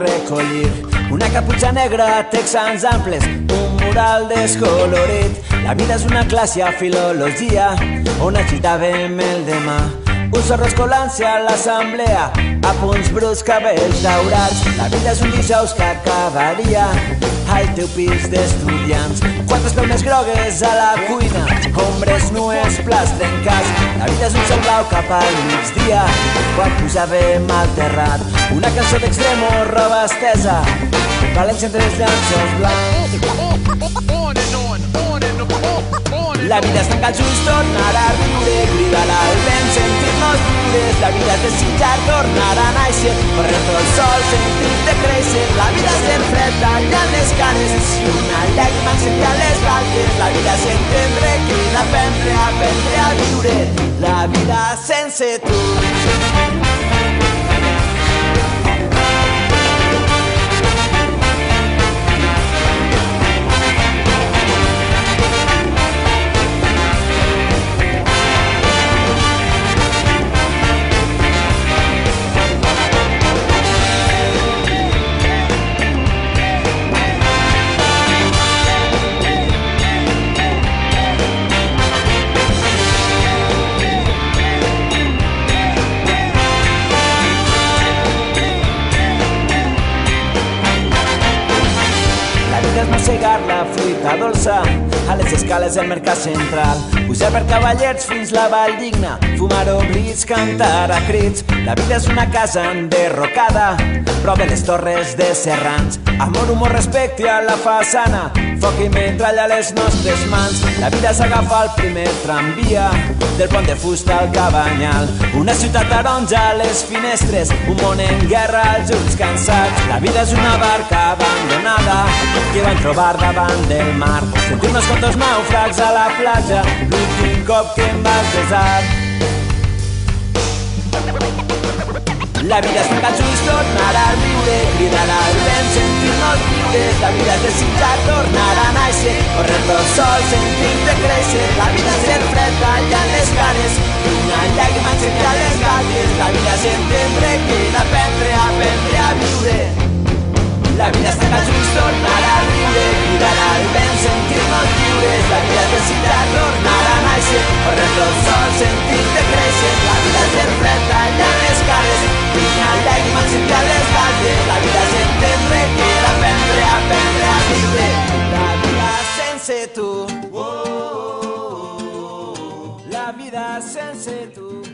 recollir. Una caputxa negra, texans amples, un mural descolorit. La vida és una classe a filologia on agitàvem el demà. Un sorros colant-se a l'assemblea, a punts bruts, cabells daurats. La vida és un dijous que acabaria al teu pis d'estudiants. Quantes peunes grogues a la cuina, ombres nues, plats trencats. La vida és un cel blau cap al migdia, quan posàvem al terrat. Una cançó d'Extremo, roba estesa, València entre els llanços blancs. La vida és tancar els ulls, tornar a riure, cridar al vent, sentir-nos lliures. La vida és desitjar, tornar a néixer, correr tot el sol, sentir-te créixer. La vida és ser fred, tallant les canes, si una llàgrima encenia les galtes. La vida és entendre, cridar, aprendre a viure. La vida sense tu. Mossegar la fruita dolça a les escales del mercat central, pujar per cavallers fins la vall digna, fumar oblits, cantar a crits. La vida és una casa enderrocada prop de les torres de Serrans. Amor, humor, respecte a la façana, foc i metralla a les nostres mans. La vida és agafar el primer tramvia del pont de fusta al Cabanyal. Una ciutat taronja a les finestres, un món en guerra als ulls cansats. La vida és una barca abandonada que van trobar davant del mar. Sentim-nos com dos nàufrags a la platja, l'últim cop que em vas besar. La vida és tancar els ulls, tornar a riure, cridar al vent, sentir-nos lliures. La vida és desitjar, tornar a néixer, correr tot sol, sentir-te créixer. La vida és ser fred, tallant les canes, una llàgrima encenia les galtes. La vida és entendre, cridar, aprendre a viure. La vida és tancar els ulls, tornar a riure, cridar al vent, sentir-nos lliures. La vida és desitjar, tornar a néixer, correr tot sol, sentir-te créixer. La vida és ser fred, tallant les canes, una llàgrima encenia les galtes. La vida és entendre, cridar, aprendre a viure. La vida sense tu, la vida sense tu.